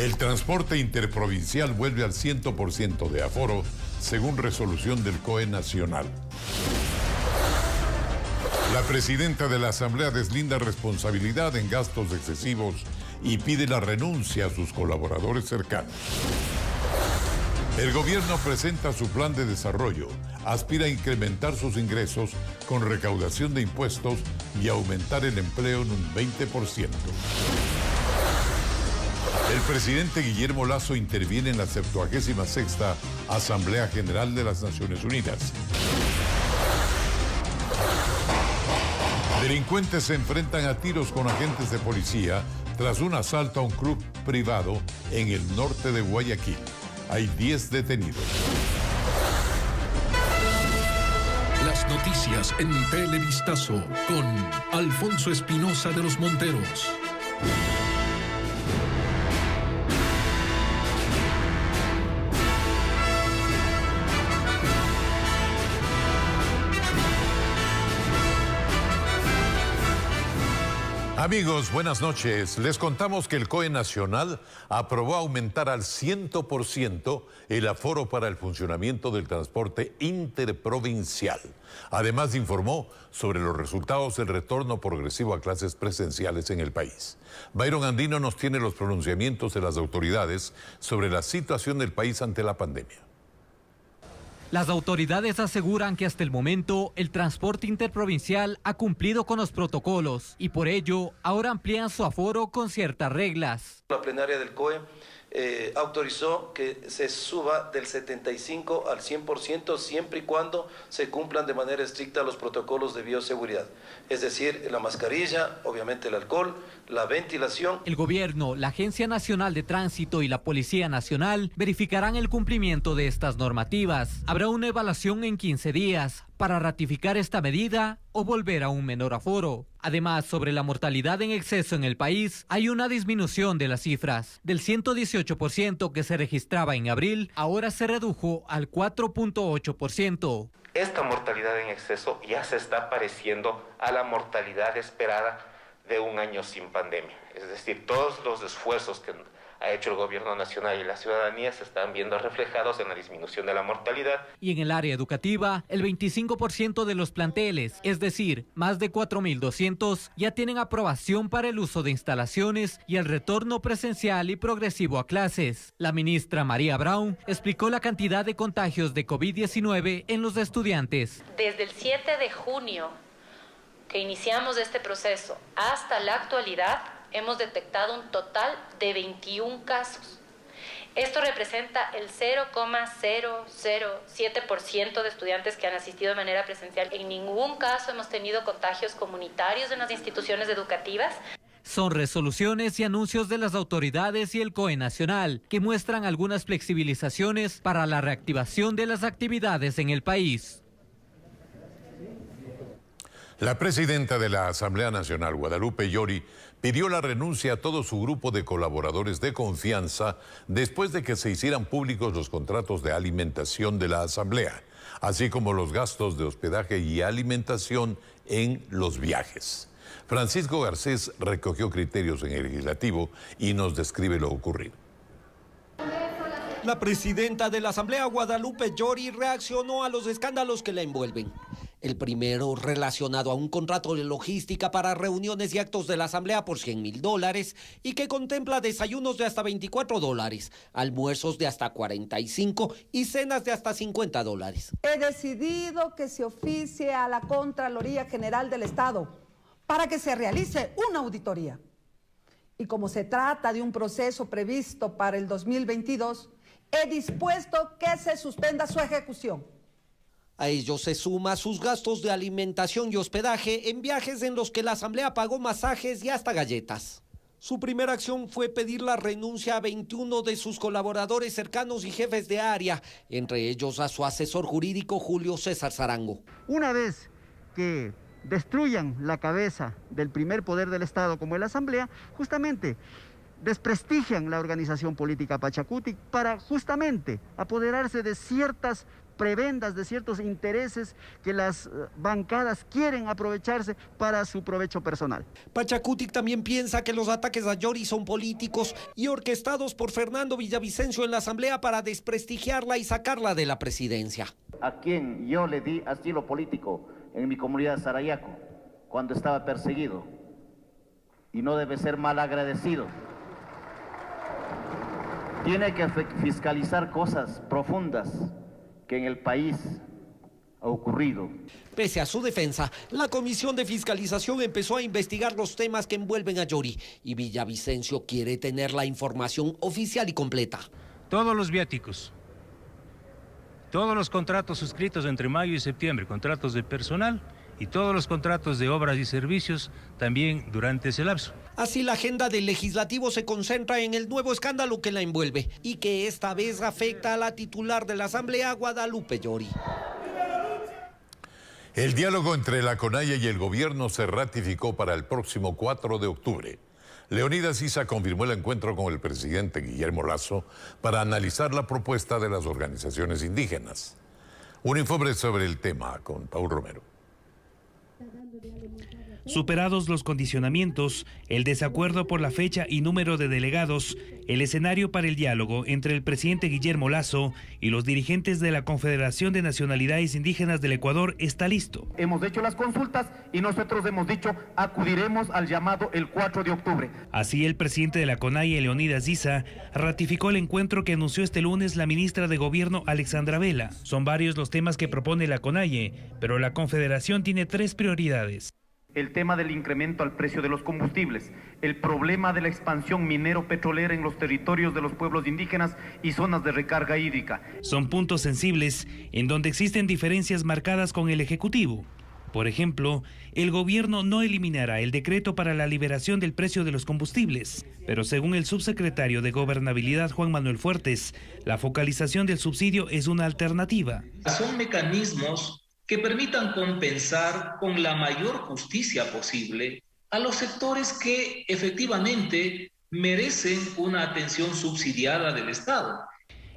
El transporte interprovincial vuelve al 100% de aforo, según resolución del COE Nacional. La presidenta de la Asamblea deslinda responsabilidad en gastos excesivos y pide la renuncia a sus colaboradores cercanos. El gobierno presenta su plan de desarrollo, aspira a incrementar sus ingresos con recaudación de impuestos y aumentar el empleo en un 20%. El presidente Guillermo Lasso interviene en la 76ª Asamblea General de las Naciones Unidas. Delincuentes se enfrentan a tiros con agentes de policía tras un asalto a un club privado en el norte de Guayaquil. Hay 10 detenidos. Las noticias en Televistazo con Alfonso Espinosa de los Monteros. Amigos, buenas noches. Les contamos que el COE Nacional aprobó aumentar al 100% el aforo para el funcionamiento del transporte interprovincial. Además, informó sobre los resultados del retorno progresivo a clases presenciales en el país. Byron Andino nos tiene los pronunciamientos de las autoridades sobre la situación del país ante la pandemia. Las autoridades aseguran que hasta el momento el transporte interprovincial ha cumplido con los protocolos y por ello ahora amplían su aforo con ciertas reglas. La plenaria del COE autorizó que se suba del 75 al 100% siempre y cuando se cumplan de manera estricta los protocolos de bioseguridad. Es decir, la mascarilla, obviamente el alcohol, la ventilación. El gobierno, la Agencia Nacional de Tránsito y la Policía Nacional verificarán el cumplimiento de estas normativas. Habrá una evaluación en 15 días para ratificar esta medida o volver a un menor aforo. Además, sobre la mortalidad en exceso en el país, hay una disminución de las cifras. Del 118% que se registraba en abril, ahora se redujo al 4.8%. Esta mortalidad en exceso ya se está pareciendo a la mortalidad esperada de un año sin pandemia. Es decir, todos los esfuerzos que ha hecho el gobierno nacional y la ciudadanía se están viendo reflejados en la disminución de la mortalidad. Y en el área educativa, el 25% de los planteles, es decir, más de 4.200, ya tienen aprobación para el uso de instalaciones y el retorno presencial y progresivo a clases. La ministra María Brown explicó la cantidad de contagios de COVID-19 en los estudiantes. Desde el 7 de junio que iniciamos este proceso hasta la actualidad, hemos detectado un total de 21 casos. Esto representa el 0,007% de estudiantes que han asistido de manera presencial. En ningún caso hemos tenido contagios comunitarios en las instituciones educativas. Son resoluciones y anuncios de las autoridades y el COE Nacional que muestran algunas flexibilizaciones para la reactivación de las actividades en el país. La presidenta de la Asamblea Nacional, Guadalupe Llori, pidió la renuncia a todo su grupo de colaboradores de confianza después de que se hicieran públicos los contratos de alimentación de la Asamblea, así como los gastos de hospedaje y alimentación en los viajes. Francisco Garcés recogió criterios en el legislativo y nos describe lo ocurrido. La presidenta de la Asamblea, Guadalupe Llori, reaccionó a los escándalos que la envuelven. El primero relacionado a un contrato de logística para reuniones y actos de la Asamblea por $100,000 y que contempla desayunos de hasta $24, almuerzos de hasta $45 y cenas de hasta $50. He decidido que se oficie a la Contraloría General del Estado para que se realice una auditoría. Y como se trata de un proceso previsto para el 2022, he dispuesto que se suspenda su ejecución. A ello se suma sus gastos de alimentación y hospedaje en viajes en los que la Asamblea pagó masajes y hasta galletas. Su primera acción fue pedir la renuncia a 21 de sus colaboradores cercanos y jefes de área, entre ellos a su asesor jurídico Julio César Zarango. Una vez que destruyan la cabeza del primer poder del Estado como es la Asamblea, justamente desprestigian la organización política Pachacuti para justamente apoderarse de ciertas prebendas de ciertos intereses que las bancadas quieren aprovecharse para su provecho personal. Pachacutic también piensa que los ataques a Yori son políticos y orquestados por Fernando Villavicencio en la Asamblea para desprestigiarla y sacarla de la presidencia. A quien yo le di asilo político en mi comunidad de Sarayaco cuando estaba perseguido, y no debe ser mal agradecido. Tiene que fiscalizar cosas profundas que en el país ha ocurrido. Pese a su defensa, la Comisión de Fiscalización empezó a investigar los temas que envuelven a Yori y Villavicencio quiere tener la información oficial y completa. Todos los viáticos, todos los contratos suscritos entre mayo y septiembre, contratos de personal y todos los contratos de obras y servicios también durante ese lapso. Así la agenda del legislativo se concentra en el nuevo escándalo que la envuelve y que esta vez afecta a la titular de la Asamblea, Guadalupe Yori. El diálogo entre la CONAIE y el gobierno se ratificó para el próximo 4 de octubre. Leonidas Issa confirmó el encuentro con el presidente Guillermo Lasso para analizar la propuesta de las organizaciones indígenas. Un informe sobre el tema con Paul Romero. Superados los condicionamientos, el desacuerdo por la fecha y número de delegados, el escenario para el diálogo entre el presidente Guillermo Lasso y los dirigentes de la Confederación de Nacionalidades Indígenas del Ecuador está listo. Hemos hecho las consultas y nosotros hemos dicho acudiremos al llamado el 4 de octubre. Así el presidente de la CONAIE, Leonidas Issa, ratificó el encuentro que anunció este lunes la ministra de Gobierno, Alexandra Vela. Son varios los temas que propone la CONAIE, pero la Confederación tiene 3 prioridades. El tema del incremento al precio de los combustibles, el problema de la expansión minero-petrolera en los territorios de los pueblos indígenas y zonas de recarga hídrica. Son puntos sensibles en donde existen diferencias marcadas con el Ejecutivo. Por ejemplo, el gobierno no eliminará el decreto para la liberación del precio de los combustibles, pero según el subsecretario de Gobernabilidad Juan Manuel Fuertes, la focalización del subsidio es una alternativa. Son mecanismos que permitan compensar con la mayor justicia posible a los sectores que efectivamente merecen una atención subsidiada del Estado.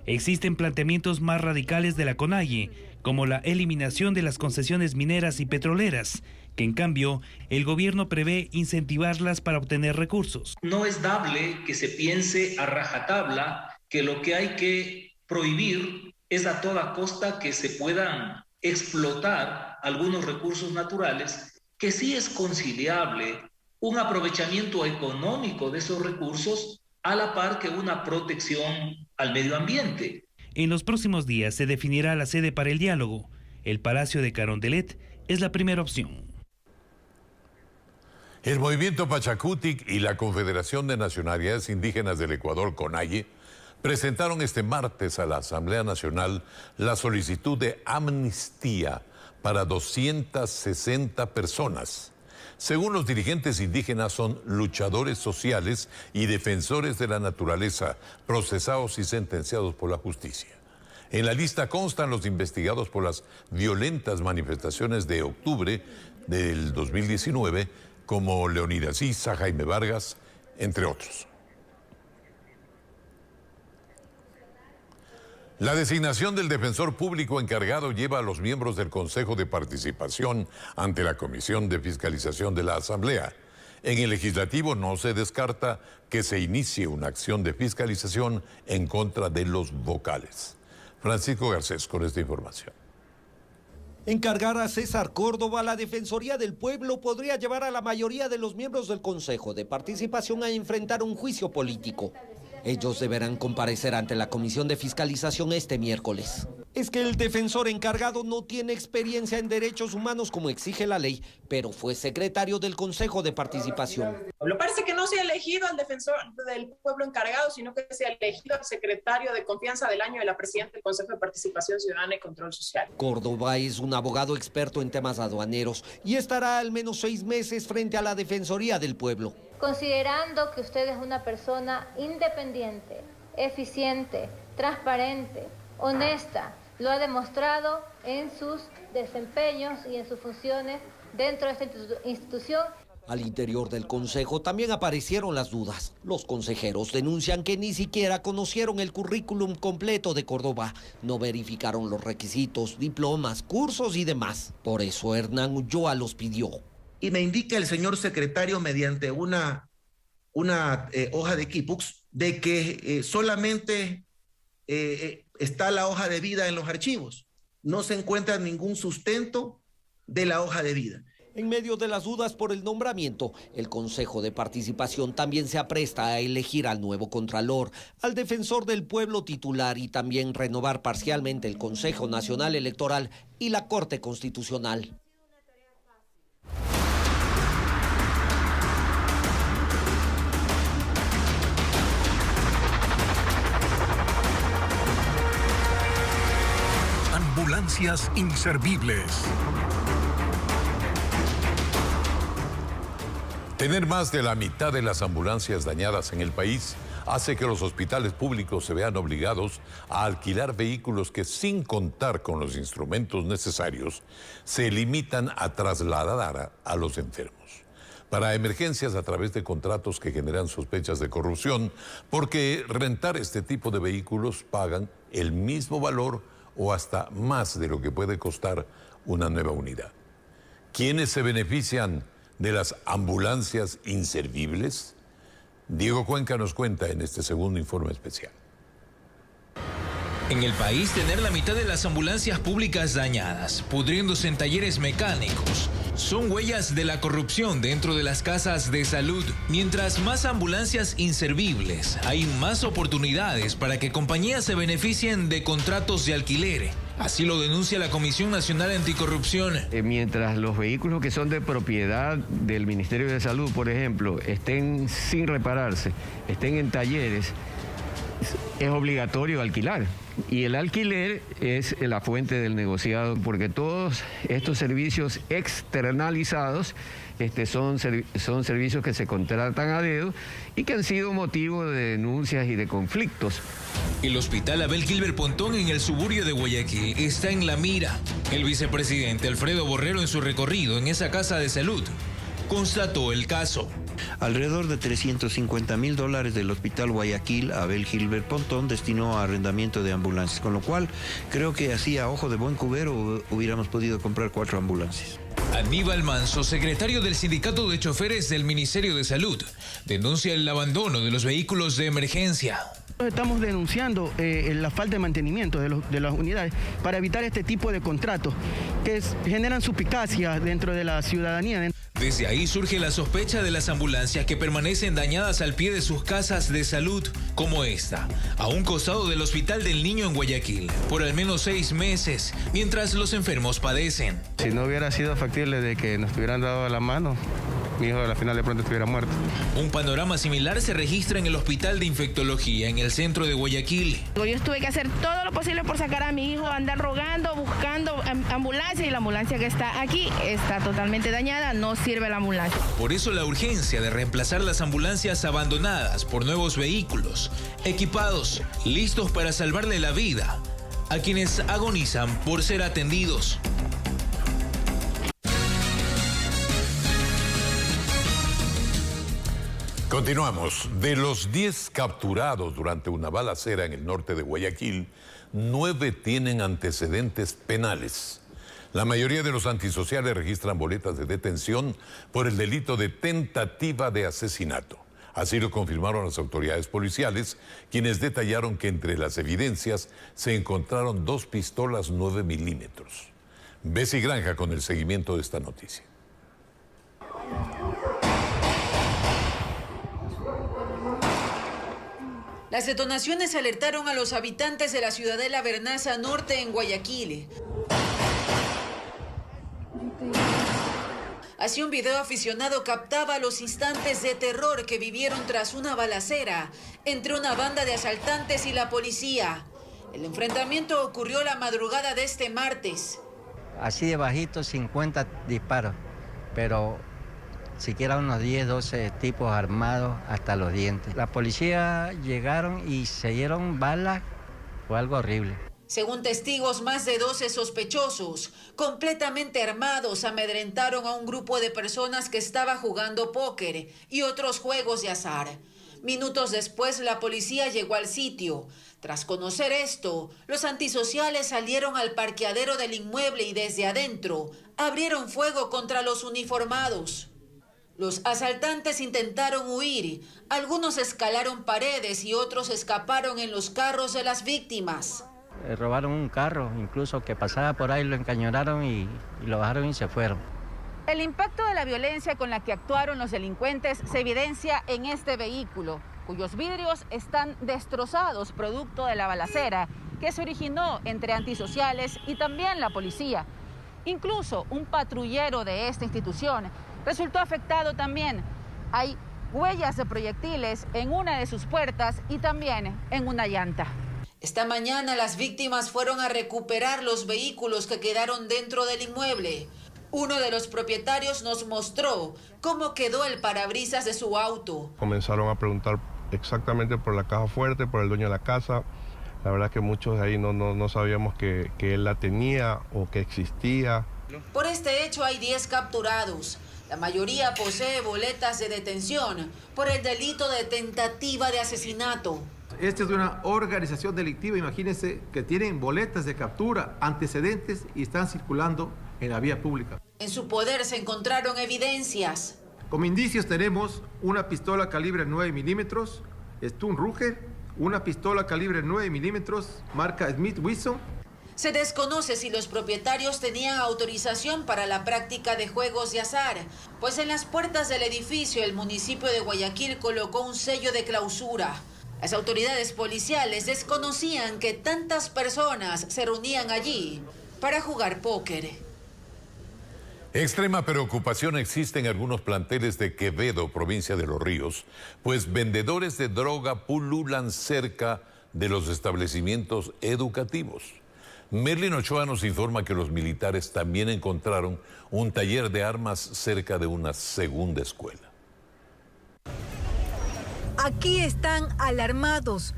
Existen planteamientos más radicales de la CONAIE, como la eliminación de las concesiones mineras y petroleras, que en cambio el gobierno prevé incentivarlas para obtener recursos. No es dable que se piense a rajatabla que lo que hay que prohibir es a toda costa que se puedan explotar algunos recursos naturales, que sí es conciliable un aprovechamiento económico de esos recursos a la par que una protección al medio ambiente. En los próximos días se definirá la sede para el diálogo. El Palacio de Carondelet es la primera opción. El movimiento Pachacutic y la Confederación de Nacionalidades Indígenas del Ecuador, CONAIE, presentaron este martes a la Asamblea Nacional la solicitud de amnistía para 260 personas. Según los dirigentes indígenas, son luchadores sociales y defensores de la naturaleza, procesados y sentenciados por la justicia. En la lista constan los investigados por las violentas manifestaciones de octubre del 2019, como Leonidas Issa, Jaime Vargas, entre otros. La designación del defensor público encargado lleva a los miembros del Consejo de Participación ante la Comisión de Fiscalización de la Asamblea. En el Legislativo no se descarta que se inicie una acción de fiscalización en contra de los vocales. Francisco Garcés con esta información. Encargar a César Córdoba la Defensoría del Pueblo podría llevar a la mayoría de los miembros del Consejo de Participación a enfrentar un juicio político. Ellos deberán comparecer ante la Comisión de Fiscalización este miércoles. Es que el defensor encargado no tiene experiencia en derechos humanos como exige la ley, pero fue secretario del Consejo de Participación. Me parece que no se ha elegido al defensor del pueblo encargado, sino que se ha elegido al secretario de confianza del año de la presidenta del Consejo de Participación Ciudadana y Control Social. Córdoba es un abogado experto en temas aduaneros y estará al menos 6 meses frente a la Defensoría del Pueblo. Considerando que usted es una persona independiente, eficiente, transparente, honesta, lo ha demostrado en sus desempeños y en sus funciones dentro de esta institución. Al interior del consejo también aparecieron las dudas. Los consejeros denuncian que ni siquiera conocieron el currículum completo de Córdoba, no verificaron los requisitos, diplomas, cursos y demás. Por eso Hernán Ulloa los pidió. Y me indica el señor secretario mediante una hoja de Kipux de que solamente está la hoja de vida en los archivos. No se encuentra ningún sustento de la hoja de vida. En medio de las dudas por el nombramiento, el Consejo de Participación también se apresta a elegir al nuevo Contralor, al Defensor del Pueblo titular y también renovar parcialmente el Consejo Nacional Electoral y la Corte Constitucional. Ambulancias inservibles. Tener más de la mitad de las ambulancias dañadas en el país hace que los hospitales públicos se vean obligados a alquilar vehículos que, sin contar con los instrumentos necesarios, se limitan a trasladar a los enfermos para emergencias a través de contratos que generan sospechas de corrupción, porque rentar este tipo de vehículos pagan el mismo valor o hasta más de lo que puede costar una nueva unidad. ¿Quiénes se benefician de las ambulancias inservibles? Diego Cuenca nos cuenta en este segundo informe especial. En el país, tener la mitad de las ambulancias públicas dañadas, pudriéndose en talleres mecánicos, son huellas de la corrupción dentro de las casas de salud. Mientras más ambulancias inservibles, hay más oportunidades para que compañías se beneficien de contratos de alquiler. Así lo denuncia la Comisión Nacional Anticorrupción. Mientras los vehículos que son de propiedad del Ministerio de Salud, por ejemplo, estén sin repararse, estén en talleres, es obligatorio alquilar. Y el alquiler es la fuente del negociado, porque todos estos servicios externalizados son servicios que se contratan a dedo y que han sido motivo de denuncias y de conflictos. El hospital Abel Gilbert Pontón en el suburbio de Guayaquil está en la mira. El vicepresidente Alfredo Borrero, en su recorrido en esa casa de salud, constató el caso. Alrededor de $350,000 del Hospital Guayaquil Abel Gilbert Pontón destinó a arrendamiento de ambulancias, con lo cual creo que así a ojo de buen cubero hubiéramos podido comprar 4 ambulancias. Aníbal Manso, secretario del Sindicato de Choferes del Ministerio de Salud, denuncia el abandono de los vehículos de emergencia. Estamos denunciando la falta de mantenimiento de las unidades para evitar este tipo de contratos que generan suspicacia dentro de la ciudadanía. Desde ahí surge la sospecha de las ambulancias que permanecen dañadas al pie de sus casas de salud, como esta, a un costado del Hospital del Niño en Guayaquil, por al menos 6 meses, mientras los enfermos padecen. Si no hubiera sido factible de que nos hubieran dado la mano, mi hijo a la final de pronto estuviera muerto. Un panorama similar se registra en el Hospital de Infectología, en el centro de Guayaquil. Yo tuve que hacer todo lo posible por sacar a mi hijo, andar rogando, buscando ambulancia, y la ambulancia que está aquí está totalmente dañada, no sirve la ambulancia. Por eso la urgencia de reemplazar las ambulancias abandonadas por nuevos vehículos, equipados, listos para salvarle la vida a quienes agonizan por ser atendidos. Continuamos. De los 10 capturados durante una balacera en el norte de Guayaquil, 9 tienen antecedentes penales. La mayoría de los antisociales registran boletas de detención por el delito de tentativa de asesinato. Así lo confirmaron las autoridades policiales, quienes detallaron que entre las evidencias se encontraron 2 pistolas 9 milímetros. Bessie Granja con el seguimiento de esta noticia. Las detonaciones alertaron a los habitantes de la ciudadela Bernaza Norte en Guayaquil. Así, un video aficionado captaba los instantes de terror que vivieron tras una balacera entre una banda de asaltantes y la policía. El enfrentamiento ocurrió la madrugada de este martes. Así de bajito, 50 disparos, pero siquiera unos 10, 12 tipos armados hasta los dientes. La policía llegaron y se dieron balas, fue algo horrible. Según testigos, más de 12 sospechosos, completamente armados, amedrentaron a un grupo de personas que estaba jugando póker y otros juegos de azar. Minutos después, la policía llegó al sitio. Tras conocer esto, los antisociales salieron al parqueadero del inmueble y desde adentro abrieron fuego contra los uniformados. Los asaltantes intentaron huir, algunos escalaron paredes y otros escaparon en los carros de las víctimas. Robaron un carro, incluso que pasaba por ahí, lo encañonaron y lo bajaron y se fueron. El impacto de la violencia con la que actuaron los delincuentes se evidencia en este vehículo, cuyos vidrios están destrozados producto de la balacera que se originó entre antisociales y también la policía. Incluso un patrullero de esta institución resultó afectado también. Hay huellas de proyectiles en una de sus puertas y también en una llanta. Esta mañana las víctimas fueron a recuperar los vehículos que quedaron dentro del inmueble. Uno de los propietarios nos mostró cómo quedó el parabrisas de su auto. Comenzaron a preguntar exactamente por la caja fuerte, por el dueño de la casa. La verdad que muchos de ahí no sabíamos que él la tenía o que existía. Por este hecho hay 10 capturados. La mayoría posee boletas de detención por el delito de tentativa de asesinato. Esta es una organización delictiva, imagínense que tienen boletas de captura, antecedentes y están circulando en la vía pública. En su poder se encontraron evidencias. Como indicios tenemos una pistola calibre 9 milímetros, Stun Ruger, una pistola calibre 9 milímetros, marca Smith Wesson. Se desconoce si los propietarios tenían autorización para la práctica de juegos de azar, pues en las puertas del edificio el municipio de Guayaquil colocó un sello de clausura. Las autoridades policiales desconocían que tantas personas se reunían allí para jugar póker. Extrema preocupación existe en algunos planteles de Quevedo, provincia de Los Ríos, pues vendedores de droga pululan cerca de los establecimientos educativos. Merlin Ochoa nos informa que los militares también encontraron un taller de armas cerca de una segunda escuela. Aquí están alarmados.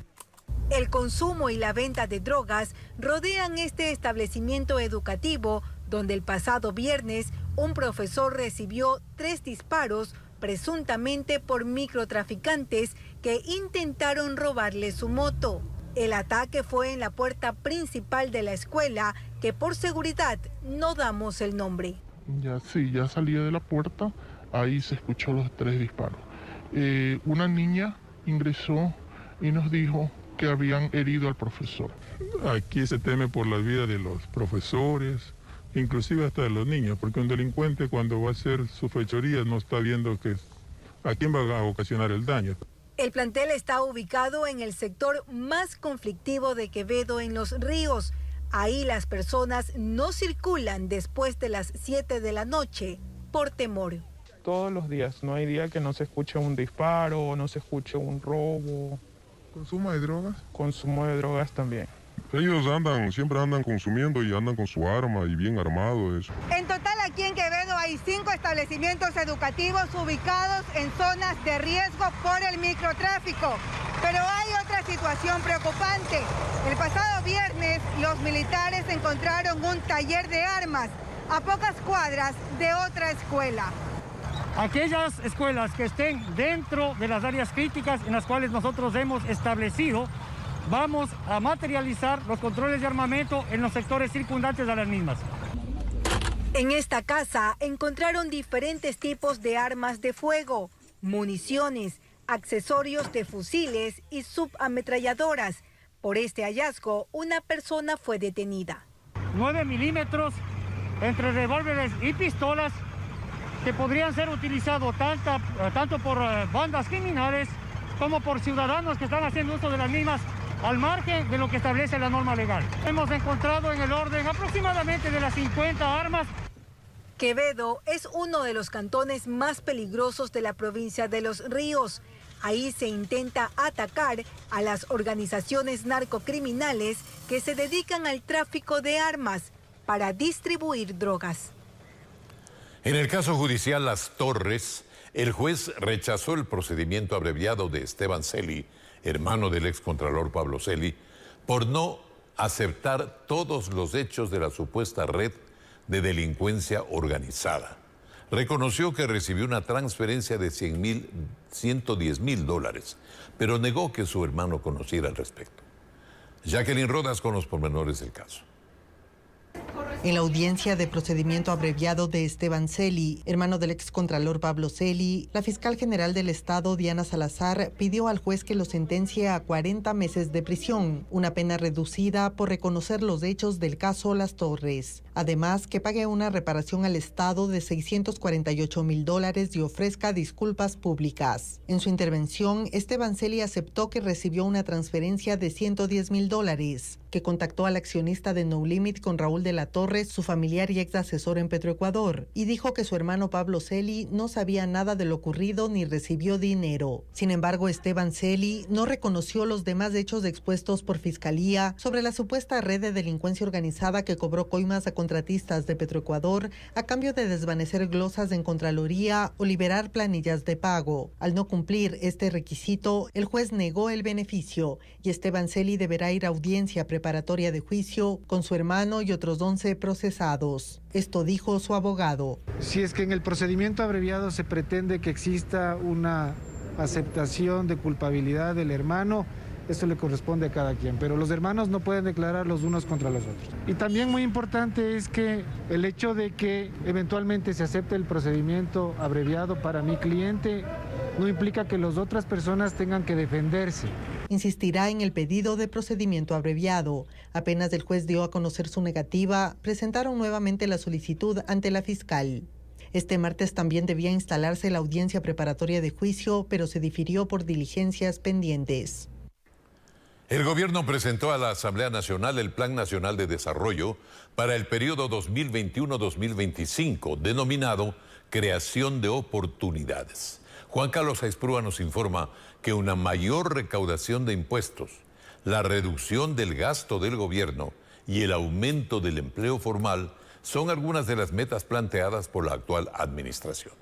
El consumo y la venta de drogas rodean este establecimiento educativo donde el pasado viernes un profesor recibió 3 disparos presuntamente por microtraficantes que intentaron robarle su moto. El ataque fue en la puerta principal de la escuela, que por seguridad no damos el nombre. Ya salía de la puerta, ahí se escuchó los 3 disparos. Una niña ingresó y nos dijo que habían herido al profesor. Aquí se teme por la vida de los profesores, inclusive hasta de los niños, porque un delincuente cuando va a hacer su fechoría no está viendo a quién va a ocasionar el daño. El plantel está ubicado en el sector más conflictivo de Quevedo, en Los Ríos. Ahí las personas no circulan después de las 7 de la noche por temor. Todos los días, no hay día que no se escuche un disparo, no se escuche un robo. ¿Consumo de drogas? Consumo de drogas también. Ellos siempre andan consumiendo y andan con su arma y bien armados. En total aquí en Quevedo hay 5 establecimientos educativos ubicados en zonas de riesgo por el microtráfico. Pero hay otra situación preocupante. El pasado viernes los militares encontraron un taller de armas a pocas cuadras de otra escuela. Aquellas escuelas que estén dentro de las áreas críticas en las cuales nosotros hemos establecido, vamos a materializar los controles de armamento en los sectores circundantes a las mismas. En esta casa encontraron diferentes tipos de armas de fuego, municiones, accesorios de fusiles y subametralladoras. Por este hallazgo, una persona fue detenida. 9 milímetros entre revólveres y pistolas que podrían ser utilizados tanto por bandas criminales como por ciudadanos que están haciendo uso de las mismas al margen de lo que establece la norma legal. Hemos encontrado en el orden aproximadamente de las 50 armas. Quevedo es uno de los cantones más peligrosos de la provincia de Los Ríos. Ahí se intenta atacar a las organizaciones narcocriminales que se dedican al tráfico de armas para distribuir drogas. En el caso judicial Las Torres, el juez rechazó el procedimiento abreviado de Esteban Celi, hermano del excontralor Pablo Celi, por no aceptar todos los hechos de la supuesta red de delincuencia organizada. Reconoció que recibió una transferencia de $110,000, pero negó que su hermano conociera al respecto. Jacqueline Rodas con los pormenores del caso. En la audiencia de procedimiento abreviado de Esteban Celi, hermano del excontralor Pablo Celi, la fiscal general del Estado, Diana Salazar, pidió al juez que lo sentencie a 40 meses de prisión, una pena reducida por reconocer los hechos del caso Las Torres. Además, que pague una reparación al Estado de $648,000 y ofrezca disculpas públicas. En su intervención, Esteban Celi aceptó que recibió una transferencia de $110,000, que contactó al accionista de No Limit con Raúl de la Torre, su familiar y ex asesor en Petroecuador, y dijo que su hermano Pablo Celi no sabía nada de lo ocurrido ni recibió dinero. Sin embargo, Esteban Celi no reconoció los demás hechos expuestos por Fiscalía sobre la supuesta red de delincuencia organizada que cobró coimas a contratistas de Petroecuador a cambio de desvanecer glosas en Contraloría o liberar planillas de pago. Al no cumplir este requisito, el juez negó el beneficio y Esteban Celi deberá ir a audiencia preparatoria de juicio con su hermano y otros 11 procesados. Esto dijo su abogado. Si es que en el procedimiento abreviado se pretende que exista una aceptación de culpabilidad del hermano, esto le corresponde a cada quien, pero los hermanos no pueden declarar los unos contra los otros. Y también muy importante es que el hecho de que eventualmente se acepte el procedimiento abreviado para mi cliente no implica que las otras personas tengan que defenderse. Insistirá en el pedido de procedimiento abreviado. Apenas el juez dio a conocer su negativa, presentaron nuevamente la solicitud ante la fiscal. Este martes también debía instalarse la audiencia preparatoria de juicio, pero se difirió por diligencias pendientes. El gobierno presentó a la Asamblea Nacional el Plan Nacional de Desarrollo para el periodo 2021-2025, denominado Creación de Oportunidades. Juan Carlos Aizprúa nos informa que una mayor recaudación de impuestos, la reducción del gasto del gobierno y el aumento del empleo formal son algunas de las metas planteadas por la actual administración.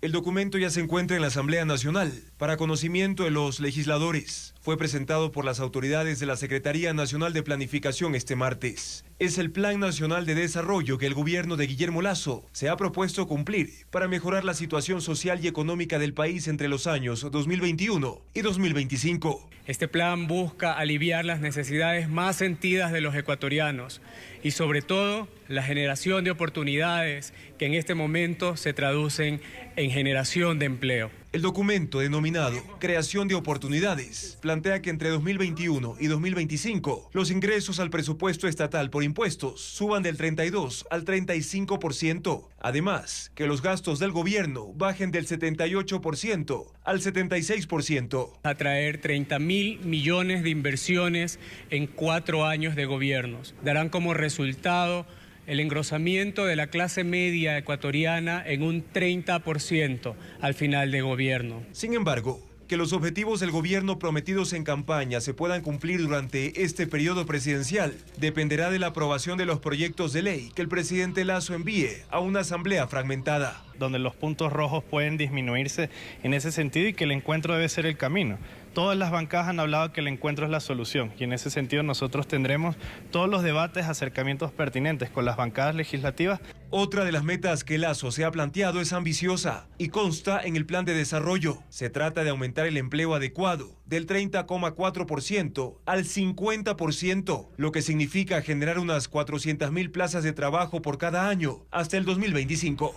El documento ya se encuentra en la Asamblea Nacional para conocimiento de los legisladores. Fue presentado por las autoridades de la Secretaría Nacional de Planificación este martes. Es el Plan Nacional de Desarrollo que el gobierno de Guillermo Lasso se ha propuesto cumplir para mejorar la situación social y económica del país entre los años 2021 y 2025. Este plan busca aliviar las necesidades más sentidas de los ecuatorianos y sobre todo la generación de oportunidades que en este momento se traducen en generación de empleo. El documento denominado Creación de Oportunidades plantea que entre 2021 y 2025 los ingresos al presupuesto estatal por impuestos suban del 32 al 35%. Además, que los gastos del gobierno bajen del 78% al 76%. Atraer 30.000 millones de inversiones en 4 años de gobiernos. Darán como resultado el engrosamiento de la clase media ecuatoriana en un 30% al final de gobierno. Sin embargo, que los objetivos del gobierno prometidos en campaña se puedan cumplir durante este periodo presidencial dependerá de la aprobación de los proyectos de ley que el presidente Lasso envíe a una asamblea fragmentada. Donde los puntos rojos pueden disminuirse en ese sentido y que el encuentro debe ser el camino. Todas las bancadas han hablado que el encuentro es la solución y en ese sentido nosotros tendremos todos los debates, acercamientos pertinentes con las bancadas legislativas. Otra de las metas que Lasso se ha planteado es ambiciosa y consta en el plan de desarrollo. Se trata de aumentar el empleo adecuado del 30,4% al 50%, lo que significa generar unas 400.000 plazas de trabajo por cada año hasta el 2025.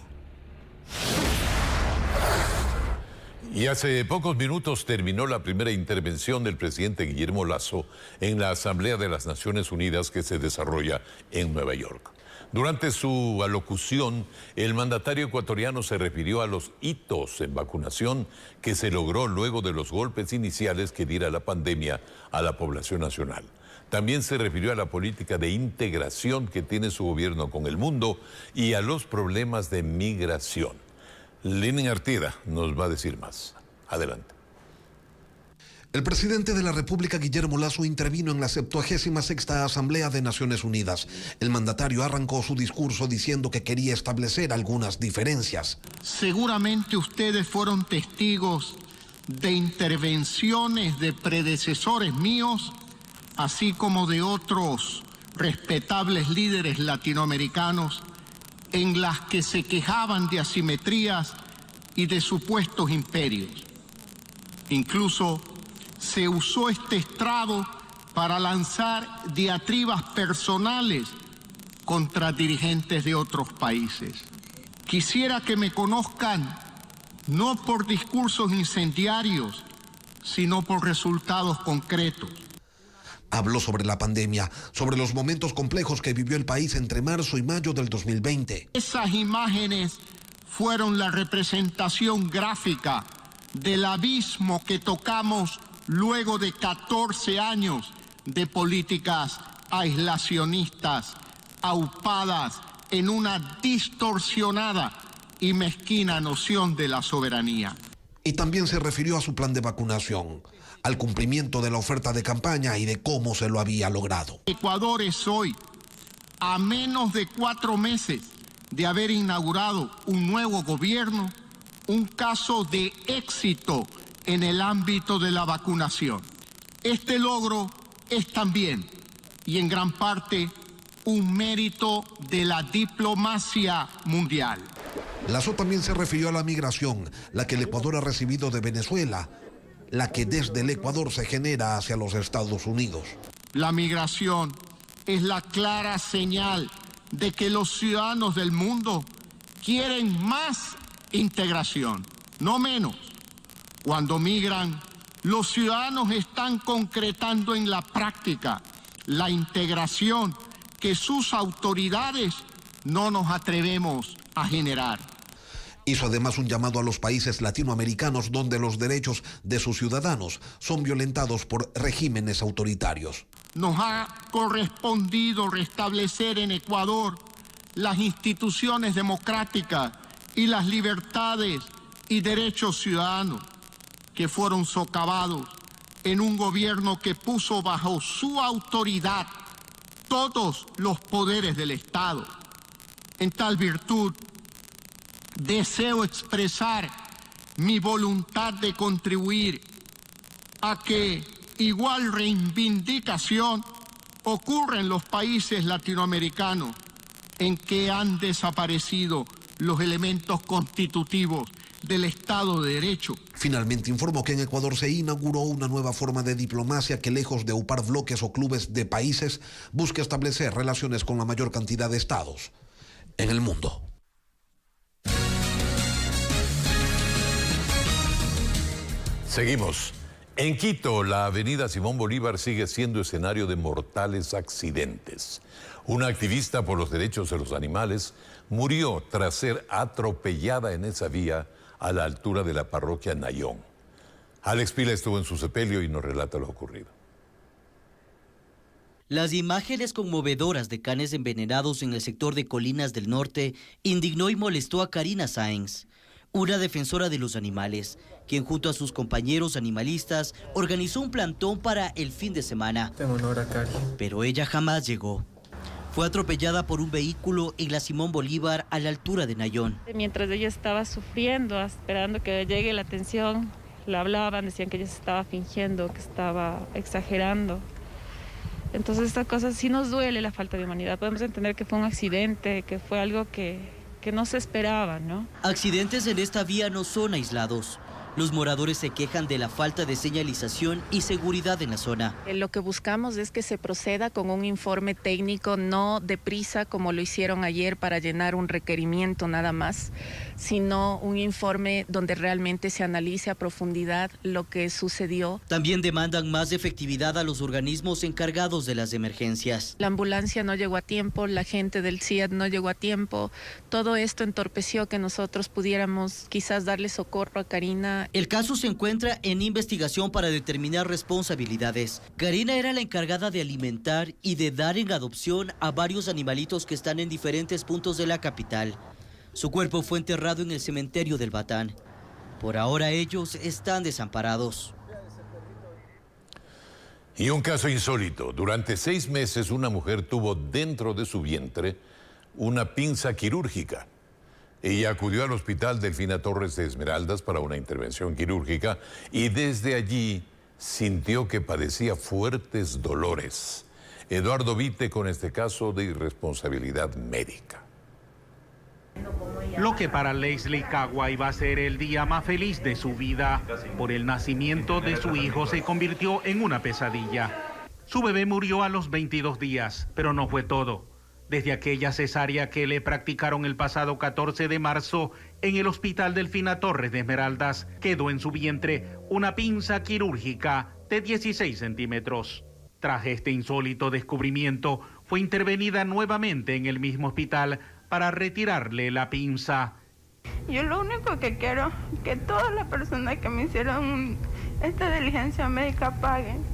Y hace pocos minutos terminó la primera intervención del presidente Guillermo Lasso en la Asamblea de las Naciones Unidas que se desarrolla en Nueva York. Durante su alocución, el mandatario ecuatoriano se refirió a los hitos en vacunación que se logró luego de los golpes iniciales que diera la pandemia a la población nacional. También se refirió a la política de integración que tiene su gobierno con el mundo y a los problemas de migración. Lenin Artida nos va a decir más. Adelante. El presidente de la República, Guillermo Lasso, intervino en la 76ª Asamblea de Naciones Unidas. El mandatario arrancó su discurso diciendo que quería establecer algunas diferencias. Seguramente ustedes fueron testigos de intervenciones de predecesores míos así como de otros respetables líderes latinoamericanos, en las que se quejaban de asimetrías y de supuestos imperios. Incluso se usó este estrado para lanzar diatribas personales contra dirigentes de otros países. Quisiera que me conozcan no por discursos incendiarios, sino por resultados concretos. Habló sobre la pandemia, sobre los momentos complejos que vivió el país entre marzo y mayo del 2020. Esas imágenes fueron la representación gráfica del abismo que tocamos luego de 14 años de políticas aislacionistas, aupadas en una distorsionada y mezquina noción de la soberanía. Y también se refirió a su plan de vacunación, al cumplimiento de la oferta de campaña y de cómo se lo había logrado. Ecuador es hoy, a menos de 4 meses de haber inaugurado un nuevo gobierno, un caso de éxito en el ámbito de la vacunación. Este logro es también, y en gran parte, un mérito de la diplomacia mundial. Lasso también se refirió a la migración, la que el Ecuador ha recibido de Venezuela, la que desde el Ecuador se genera hacia los Estados Unidos. La migración es la clara señal de que los ciudadanos del mundo quieren más integración, no menos. Cuando migran, los ciudadanos están concretando en la práctica la integración que sus autoridades no nos atrevemos a generar. Hizo además un llamado a los países latinoamericanos donde los derechos de sus ciudadanos son violentados por regímenes autoritarios. Nos ha correspondido restablecer en Ecuador las instituciones democráticas y las libertades y derechos ciudadanos que fueron socavados en un gobierno que puso bajo su autoridad todos los poderes del Estado. En tal virtud, deseo expresar mi voluntad de contribuir a que igual reivindicación ocurra en los países latinoamericanos en que han desaparecido los elementos constitutivos del Estado de Derecho. Finalmente informó que en Ecuador se inauguró una nueva forma de diplomacia que, lejos de upar bloques o clubes de países, busca establecer relaciones con la mayor cantidad de estados en el mundo. Seguimos. En Quito, la avenida Simón Bolívar sigue siendo escenario de mortales accidentes. Una activista por los derechos de los animales murió tras ser atropellada en esa vía a la altura de la parroquia Nayón. Alex Pila estuvo en su sepelio y nos relata lo ocurrido. Las imágenes conmovedoras de canes envenenados en el sector de Colinas del Norte indignó y molestó a Karina Sáenz, una defensora de los animales, quien junto a sus compañeros animalistas organizó un plantón para el fin de semana. En honor a Cari. Pero ella jamás llegó. Fue atropellada por un vehículo en la Simón Bolívar a la altura de Nayón. Mientras ella estaba sufriendo, esperando que llegue la atención, la hablaban, decían que ella se estaba fingiendo, que estaba exagerando. Entonces esta cosa sí nos duele, la falta de humanidad. Podemos entender que fue un accidente, que fue algo que no se esperaba, ¿no? Accidentes en esta vía no son aislados. Los moradores se quejan de la falta de señalización y seguridad en la zona. Lo que buscamos es que se proceda con un informe técnico, no deprisa como lo hicieron ayer para llenar un requerimiento nada más, sino un informe donde realmente se analice a profundidad lo que sucedió. También demandan más efectividad a los organismos encargados de las emergencias. La ambulancia no llegó a tiempo, la gente del CIAD no llegó a tiempo. Todo esto entorpeció que nosotros pudiéramos quizás darle socorro a Karina. El caso se encuentra en investigación para determinar responsabilidades. Karina era la encargada de alimentar y de dar en adopción a varios animalitos que están en diferentes puntos de la capital. Su cuerpo fue enterrado en el cementerio del Batán. Por ahora ellos están desamparados. Y un caso insólito. Durante 6 meses una mujer tuvo dentro de su vientre una pinza quirúrgica. Ella acudió al hospital Delfina Torres de Esmeraldas para una intervención quirúrgica y desde allí sintió que padecía fuertes dolores. Eduardo Vite con este caso de irresponsabilidad médica. Lo que para Leslie Cagua iba a ser el día más feliz de su vida, por el nacimiento de su hijo, se convirtió en una pesadilla. Su bebé murió a los 22 días, pero no fue todo. Desde aquella cesárea que le practicaron el pasado 14 de marzo en el Hospital Delfina Torres de Esmeraldas, quedó en su vientre una pinza quirúrgica de 16 centímetros. Tras este insólito descubrimiento, fue intervenida nuevamente en el mismo hospital para retirarle la pinza. Yo lo único que quiero es que todas las personas que me hicieron esta diligencia médica paguen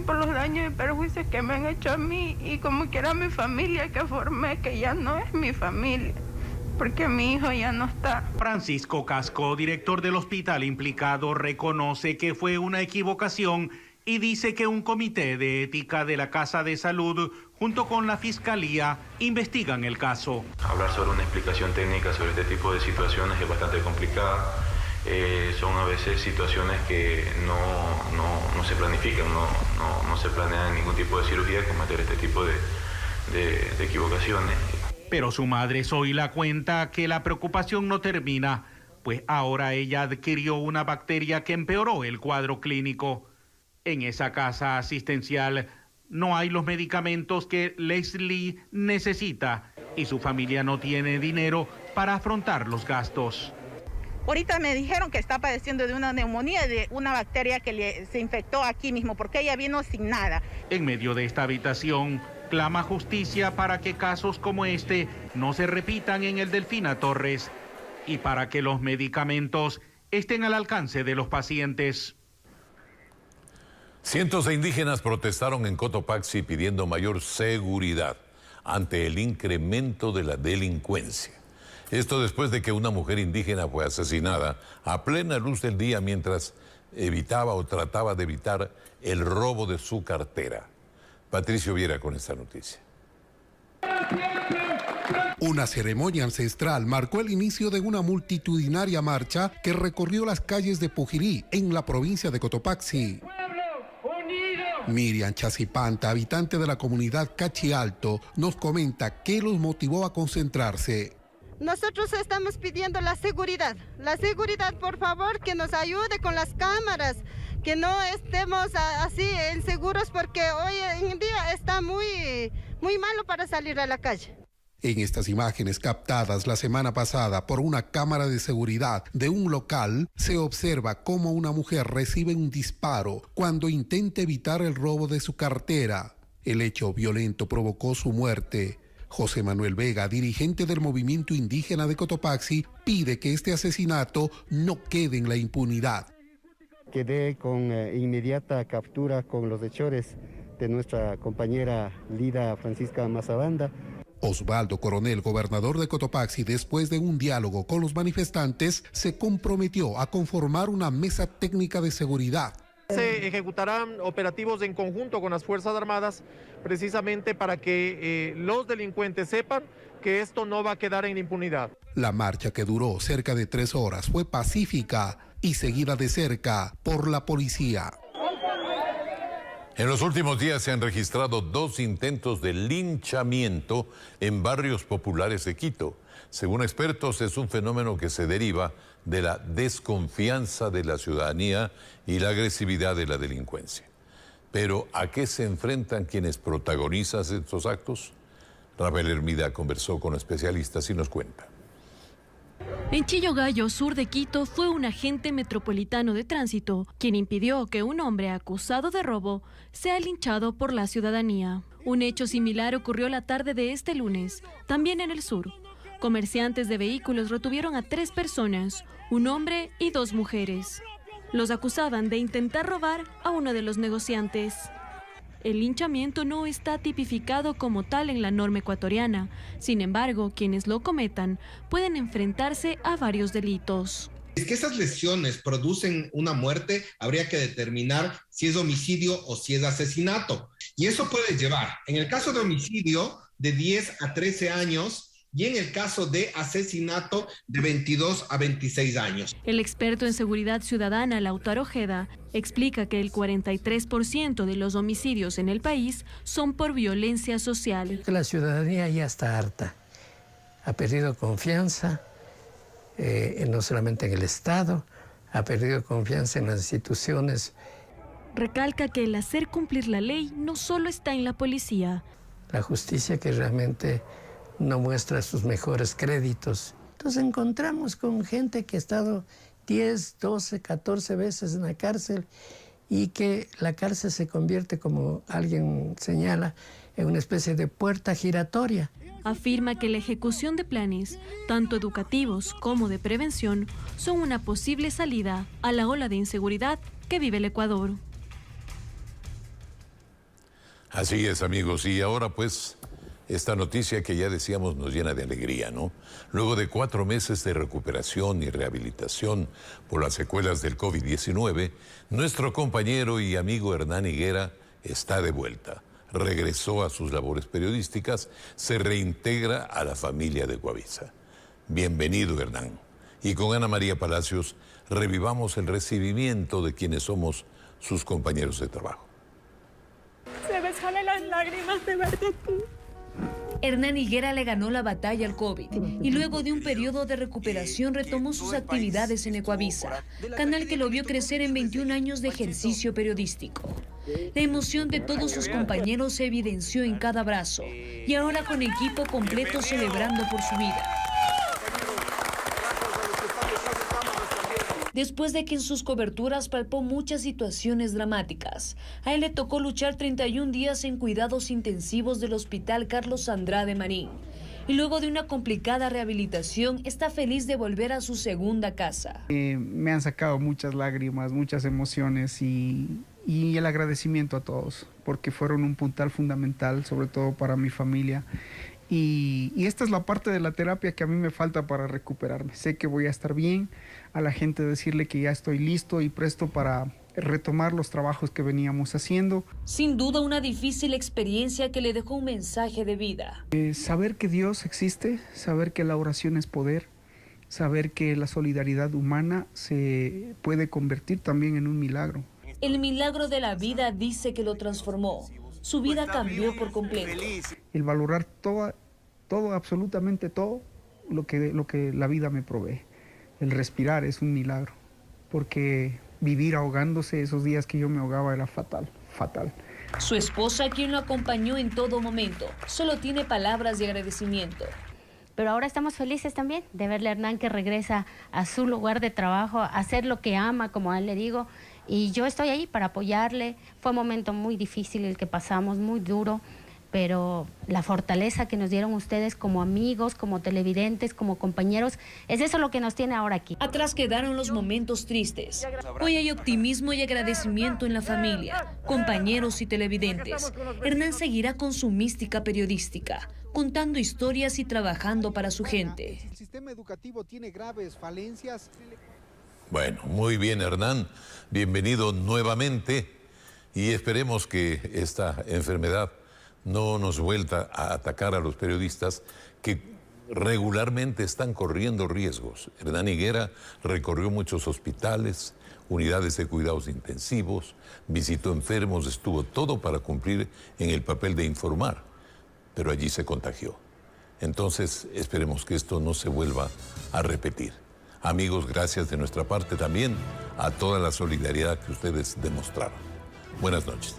por los daños y perjuicios que me han hecho a mí y como quiera mi familia que formé, que ya no es mi familia, porque mi hijo ya no está. Francisco Casco, director del hospital implicado, reconoce que fue una equivocación y dice que un comité de ética de la Casa de Salud, junto con la Fiscalía, investigan el caso. Hablar sobre una explicación técnica sobre este tipo de situaciones es bastante complicada. Son a veces situaciones que no se planifican, no se planea ningún tipo de cirugía cometer este tipo de equivocaciones. Pero su madre Zoila cuenta que la preocupación no termina, pues ahora ella adquirió una bacteria que empeoró el cuadro clínico. En esa casa asistencial no hay los medicamentos que Leslie necesita y su familia no tiene dinero para afrontar los gastos. Ahorita me dijeron que está padeciendo de una neumonía, de una bacteria que se infectó aquí mismo, porque ella vino sin nada. En medio de esta habitación, clama justicia para que casos como este no se repitan en el Delfina Torres y para que los medicamentos estén al alcance de los pacientes. Cientos de indígenas protestaron en Cotopaxi pidiendo mayor seguridad ante el incremento de la delincuencia. Esto después de que una mujer indígena fue asesinada a plena luz del día mientras evitaba o trataba de evitar el robo de su cartera. Patricio Viera con esta noticia. Una ceremonia ancestral marcó el inicio de una multitudinaria marcha que recorrió las calles de Pujirí, en la provincia de Cotopaxi. Miriam Chacipanta, habitante de la comunidad Cachi Alto, nos comenta qué los motivó a concentrarse. Nosotros estamos pidiendo la seguridad, por favor, que nos ayude con las cámaras, que no estemos así inseguros porque hoy en día está muy malo para salir a la calle. En estas imágenes captadas la semana pasada por una cámara de seguridad de un local, se observa cómo una mujer recibe un disparo cuando intenta evitar el robo de su cartera. El hecho violento provocó su muerte. José Manuel Vega, dirigente del movimiento indígena de Cotopaxi, pide que este asesinato no quede en la impunidad. Quedé con inmediata captura con los hechores de nuestra compañera Lida Francisca Mazabanda. Osvaldo Coronel, gobernador de Cotopaxi, después de un diálogo con los manifestantes, se comprometió a conformar una mesa técnica de seguridad. Se ejecutarán operativos en conjunto con las Fuerzas Armadas precisamente para que los delincuentes sepan que esto no va a quedar en impunidad. La marcha, que duró cerca de 3 horas, fue pacífica y seguida de cerca por la policía. En los últimos días se han registrado 2 intentos de linchamiento en barrios populares de Quito. Según expertos, es un fenómeno que se deriva de la desconfianza de la ciudadanía y la agresividad de la delincuencia. Pero, ¿a qué se enfrentan quienes protagonizan estos actos? Rafael Hermida conversó con especialistas y nos cuenta. En Chillogallo, sur de Quito, fue un agente metropolitano de tránsito quien impidió que un hombre acusado de robo sea linchado por la ciudadanía. Un hecho similar ocurrió la tarde de este lunes, también en el sur. Comerciantes de vehículos retuvieron a 3 personas, un hombre y 2 mujeres. Los acusaban de intentar robar a uno de los negociantes. El linchamiento no está tipificado como tal en la norma ecuatoriana. Sin embargo, quienes lo cometan pueden enfrentarse a varios delitos. Es que esas lesiones producen una muerte, habría que determinar si es homicidio o si es asesinato. Y eso puede llevar, en el caso de homicidio, de 10 a 13 años y en el caso de asesinato de 22 a 26 años. El experto en seguridad ciudadana, Lautaro Ojeda, explica que el 43% de los homicidios en el país son por violencia social. La ciudadanía ya está harta, ha perdido confianza, no solamente en el Estado, ha perdido confianza en las instituciones. Recalca que el hacer cumplir la ley no solo está en la policía. La justicia que realmente no muestra sus mejores créditos. Entonces encontramos con gente que ha estado 10, 12, 14 veces en la cárcel y que la cárcel se convierte, como alguien señala, en una especie de puerta giratoria. Afirma que la ejecución de planes, tanto educativos como de prevención, son una posible salida a la ola de inseguridad que vive el Ecuador. Así es, amigos, y ahora pues esta noticia que ya decíamos nos llena de alegría, ¿no? Luego de 4 meses de recuperación y rehabilitación por las secuelas del COVID-19, nuestro compañero y amigo Hernán Higuera está de vuelta. Regresó a sus labores periodísticas, se reintegra a la familia de Coavisa. Bienvenido, Hernán. Y con Ana María Palacios revivamos el recibimiento de quienes somos sus compañeros de trabajo. Se me salen las lágrimas de verte tú. Hernán Higuera le ganó la batalla al COVID y luego de un periodo de recuperación retomó sus actividades en Ecuavisa, canal que lo vio crecer en 21 años de ejercicio periodístico. La emoción de todos sus compañeros se evidenció en cada abrazo y ahora con equipo completo celebrando por su vida. Después de que en sus coberturas palpó muchas situaciones dramáticas, a él le tocó luchar 31 días en cuidados intensivos del Hospital Carlos Andrade Marín. Y luego de una complicada rehabilitación, está feliz de volver a su segunda casa. Me han sacado muchas lágrimas, muchas emociones y el agradecimiento a todos, porque fueron un puntal fundamental, sobre todo para mi familia. Y esta es la parte de la terapia que a mí me falta para recuperarme. Sé que voy a estar bien, a la gente decirle que ya estoy listo y presto para retomar los trabajos que veníamos haciendo. Sin duda una difícil experiencia que le dejó un mensaje de vida. Saber que Dios existe, saber que la oración es poder, saber que la solidaridad humana se puede convertir también en un milagro. El milagro de la vida dice que lo transformó. Su vida cambió por completo. El valorar todo, absolutamente todo lo que la vida me provee. El respirar es un milagro, porque vivir ahogándose, esos días que yo me ahogaba, era fatal, fatal. Su esposa, quien lo acompañó en todo momento, solo tiene palabras de agradecimiento. Pero ahora estamos felices también de verle a Hernán que regresa a su lugar de trabajo, a hacer lo que ama, como a él le digo, y yo estoy ahí para apoyarle. Fue un momento muy difícil el que pasamos, muy duro, pero la fortaleza que nos dieron ustedes como amigos, como televidentes, como compañeros, es eso lo que nos tiene ahora aquí. Atrás quedaron los momentos tristes. Hoy hay optimismo y agradecimiento en la familia, compañeros y televidentes. Hernán seguirá con su mística periodística, contando historias y trabajando para su gente. El sistema educativo tiene graves falencias. Bueno, muy bien, Hernán. Bienvenido nuevamente y esperemos que esta enfermedad no nos vuelva a atacar a los periodistas que regularmente están corriendo riesgos. Hernán Higuera recorrió muchos hospitales, unidades de cuidados intensivos, visitó enfermos, estuvo todo para cumplir en el papel de informar, pero allí se contagió. Entonces, esperemos que esto no se vuelva a repetir. Amigos, gracias de nuestra parte también a toda la solidaridad que ustedes demostraron. Buenas noches.